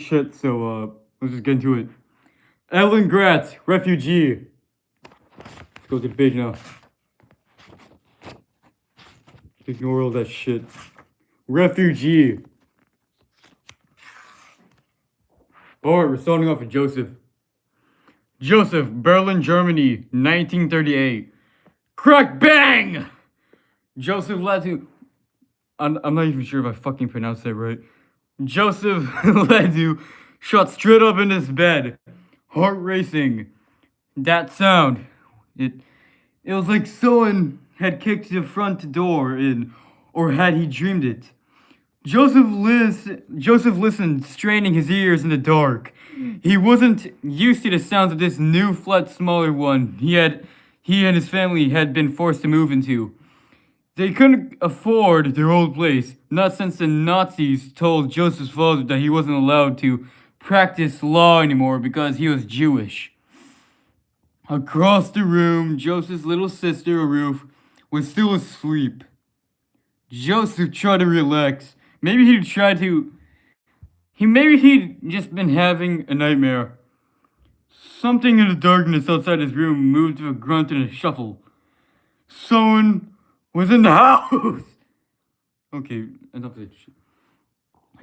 shit, so let's just get into it. Alan Gratz, Refugee. Let's go to the page now. Ignore all that shit. Refugee. Alright, we're starting off with Joseph. Joseph, Berlin, Germany, 1938. Crack bang! Joseph led to. I'm not even sure if I fucking pronounced that right. Joseph Ledoux shot straight up in his bed, heart racing. That sound, it was like someone had kicked the front door in, or had he dreamed it? Joseph listened, straining his ears in the dark. He wasn't used to the sounds of this new, flat, smaller one he and his family had been forced to move into. They couldn't afford their old place, not since the Nazis told Joseph's father that he wasn't allowed to practice law anymore because he was Jewish. Across the room, Joseph's little sister, Ruth, was still asleep. Joseph tried to relax. Maybe he'd just been having a nightmare. Something in the darkness outside his room moved to a grunt and a shuffle. Someone was in the house! Okay, enough of this shit.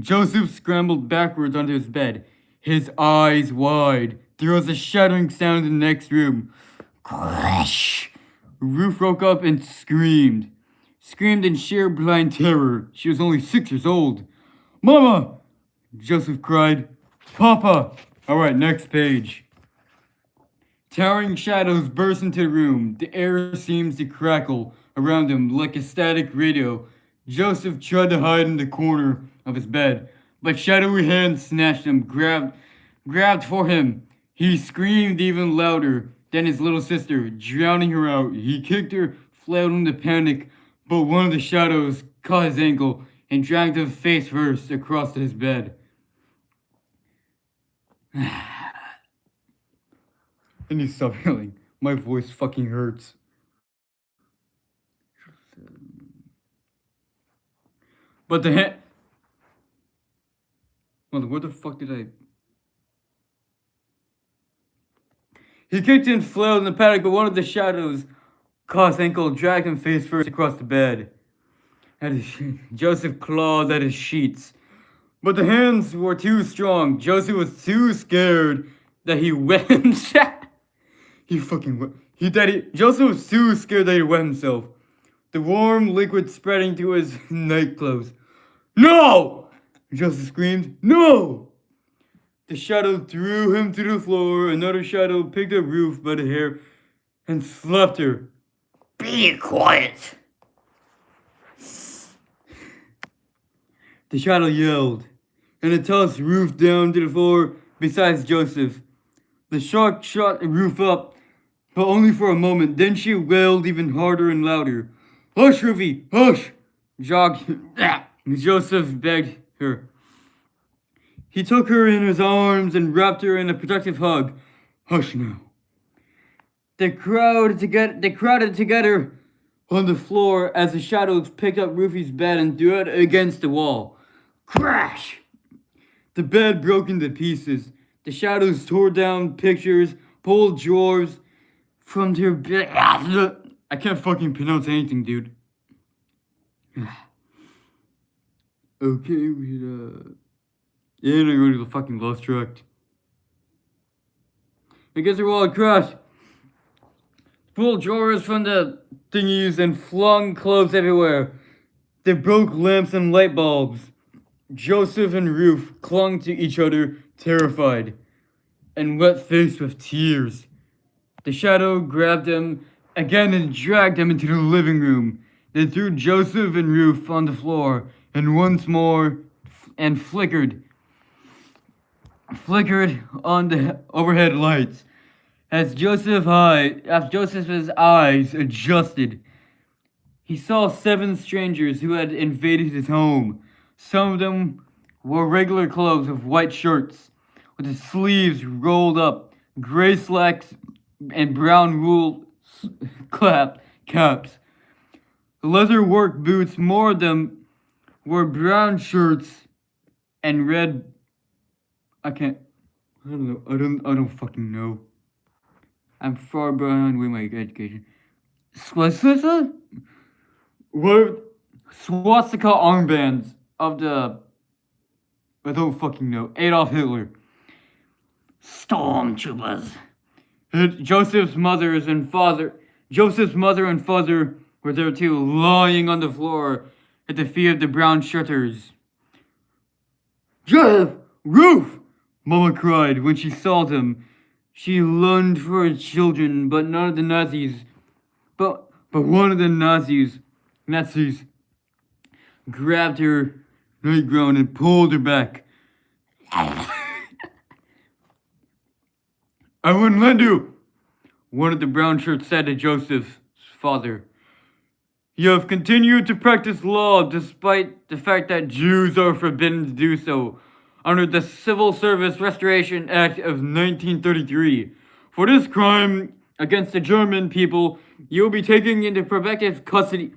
Joseph scrambled backwards onto his bed, his eyes wide. There was a shattering sound in the next room. Crash! Ruth woke up and screamed in sheer blind terror. She was only 6 years old. Mama! Joseph cried. Papa! Alright, next page. Towering shadows burst into the room. The air seems to crackle around him like a static radio. Joseph tried to hide in the corner of his bed, but shadowy hands snatched him, grabbed for him. He screamed even louder than his little sister, drowning her out. He kicked her, flailing in panic, but one of the shadows caught his ankle and dragged him face first across his bed. I need to stop yelling. My voice fucking hurts. But what the fuck did I... He kicked and flailed in the panic, but one of the shadows caught his ankle, dragged him face first across the bed. Joseph clawed at his sheets, but the hands were too strong. Joseph was too scared that he wet himself. Joseph was too scared that he wet himself. The warm liquid spreading to his nightclothes. No! Joseph screamed. No! The shadow threw him to the floor. Another shadow picked up Ruth by the hair and slapped her. Be quiet! The shadow yelled, and it tossed Ruth down to the floor beside Joseph. The shark shot Ruth up, but only for a moment. Then she wailed even harder and louder. Hush, Ruthie, hush! Joseph begged her. He took her in his arms and wrapped her in a protective hug. Hush now. They crowded together on the floor as the shadows picked up Ruthie's bed and threw it against the wall. Crash! The bed broke into pieces. The shadows tore down pictures, pulled drawers from their bed. I can't fucking pronounce anything, dude. Okay, and I go to the fucking lost track. I guess they're all crashed. Pulled drawers from the thingies and flung clothes everywhere. They broke lamps and light bulbs. Joseph and Ruth clung to each other, terrified, and wet-faced with tears. The shadow grabbed them again and dragged them into the living room. They threw Joseph and Ruth on the floor, and once more, and flickered on the overhead lights. As Joseph's eyes adjusted, he saw 7 strangers who had invaded his home. Some of them wore regular clothes with white shirts, with the sleeves rolled up, gray slacks, and brown wool caps. Leather work boots, more of them wore brown shirts and red I can't. I don't know. I don't fucking know. I'm far behind with my education. Swastika? What? Swastika armbands of the. I don't fucking know. Adolf Hitler. Stormtroopers. Joseph's mother and father were there too, lying on the floor at the feet of the brown shutters. Joseph! Roof! Mama cried when she saw them. She lunged for her children, but none of the Nazis. But one of the Nazis grabbed her nightgown and pulled her back. I wouldn't let you, one of the brown shirts said to Joseph's father. You have continued to practice law despite the fact that Jews are forbidden to do so under the Civil Service Restoration Act of 1933. For this crime against the German people, you will be taken into prospective custody.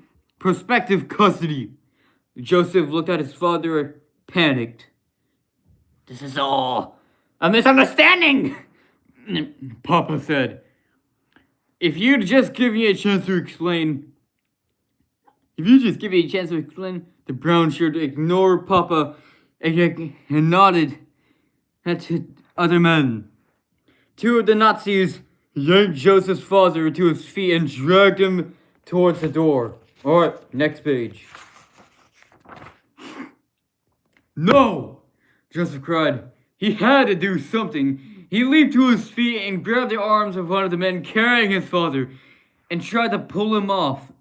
Joseph looked at his father, panicked. This is all a misunderstanding, Papa said. If you'd just give me a chance to explain, the brown shirt ignored Papa and nodded at the other men. Two of the Nazis yanked Joseph's father to his feet and dragged him towards the door. Alright, next page. No! Joseph cried. He had to do something. He leaped to his feet and grabbed the arms of one of the men carrying his father and tried to pull him off.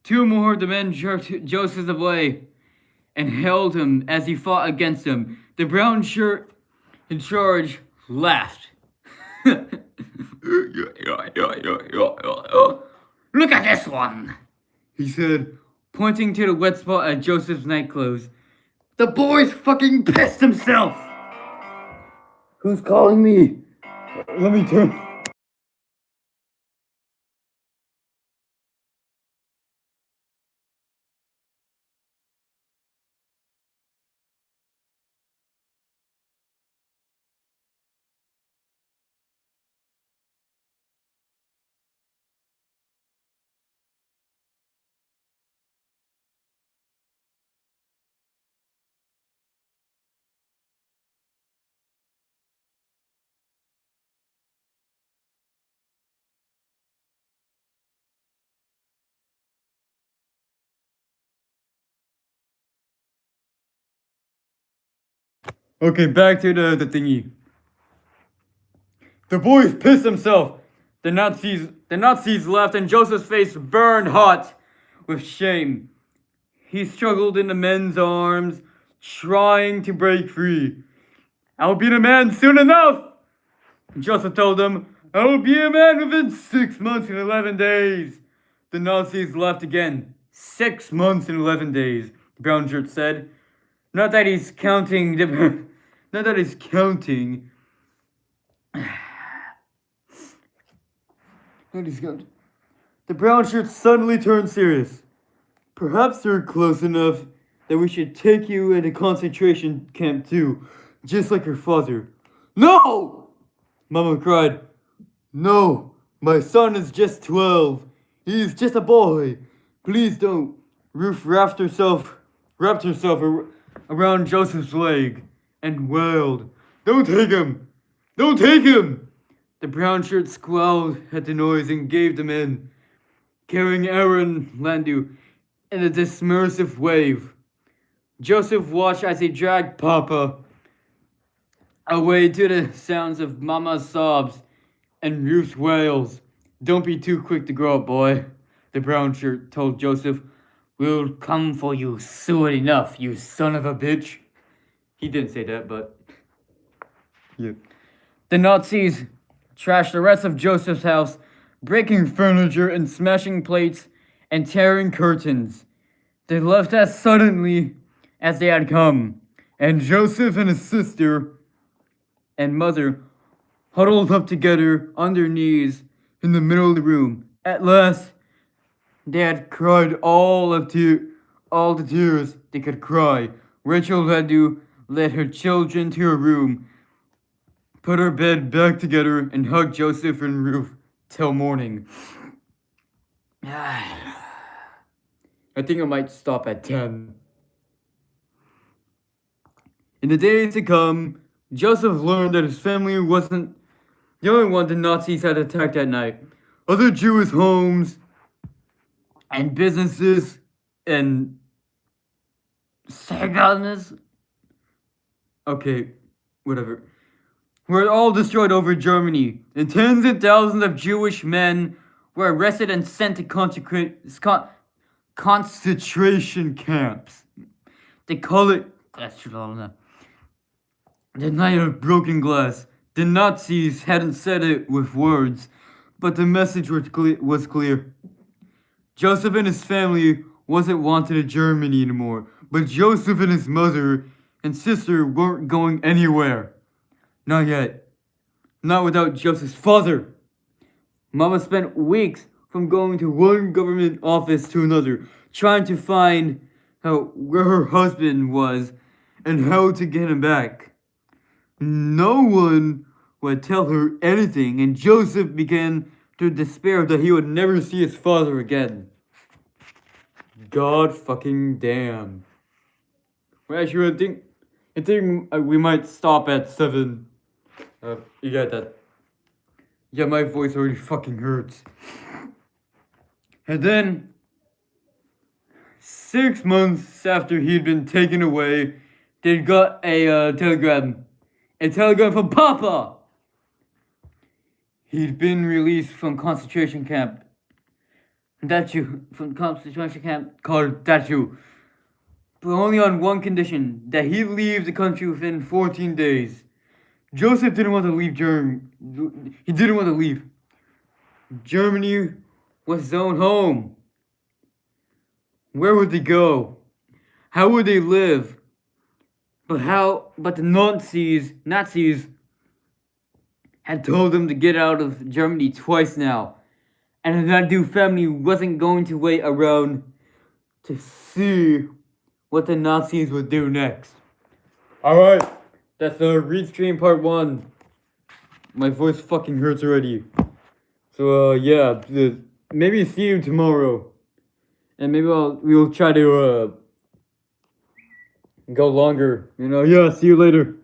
Two more of the men jerked Joseph away and held him as he fought against them. The brown shirt in charge laughed. Look at this one, he said, pointing to the wet spot at Joseph's nightclothes. The boy's fucking pissed himself. Who's calling me? Let me turn. Okay, back to the thingy. The boy's pissed himself. The Nazis left and Joseph's face burned hot with shame. He struggled in the men's arms, trying to break free. I'll be the man soon enough, Joseph told them. I will be a man within 6 months and 11 days. The Nazis left again. 6 months and 11 days, Brown Shirt said. Not that he's counting. Not that he's counting. The brown shirt suddenly turned serious. Perhaps you're close enough that we should take you into concentration camp too, just like your father. No! Mama cried. No, my son is just 12. He's just a boy. Please don't. Ruth wrapped herself around Joseph's leg and wailed, Don't take him! Don't take him! The brown shirt squalled at the noise and gave them in, carrying Aaron Landu in a dismersive wave. Joseph watched as he dragged Papa away to the sounds of Mama's sobs and Ruth's wails. Don't be too quick to grow up, boy, the brown shirt told Joseph. We'll come for you soon enough, you son of a bitch. He didn't say that, but yeah. The Nazis trashed the rest of Joseph's house, breaking furniture and smashing plates and tearing curtains. They left as suddenly as they had come, and Joseph and his sister and mother huddled up together on their knees in the middle of the room. At last, they had cried all the tears they could cry. Rachel Ledoux led her children to her room put our bed back together, and hugged Joseph and Ruth till morning. I think I might stop at 10. In the days to come, Joseph learned that his family wasn't the only one the Nazis had attacked that night. Other Jewish homes and businesses and Saganus, okay, whatever, were all destroyed over Germany, and tens of thousands of Jewish men were arrested and sent to concentration camps. They call it the night of broken glass. The Nazis hadn't said it with words, but the message was clear. Joseph and his family wasn't wanted in Germany anymore, but Joseph and his mother and sister weren't going anywhere. Not yet. Not without Joseph's father. Mama spent weeks from going to one government office to another, trying to find out where her husband was and how to get him back. No one would tell her anything, and Joseph began to despair that he would never see his father again. God fucking damn. Well, actually, I think we might stop at 7. You got that? Yeah, my voice already fucking hurts. And then, 6 months after he'd been taken away, they got a telegram. A telegram from Papa! He'd been released from concentration camp. From concentration camp called Dachau. But only on one condition, that he'd leave the country within 14 days. Joseph didn't want to leave Germany. He didn't want to leave. Germany was his own home. Where would they go? How would they live? But the Nazis had told him to get out of Germany twice now. And the Nadu family wasn't going to wait around to see what the Nazis would do next. Alright, that's Read Stream Part 1. My voice fucking hurts already. So, yeah, maybe see you tomorrow. And maybe we'll try to go longer. Yeah, see you later.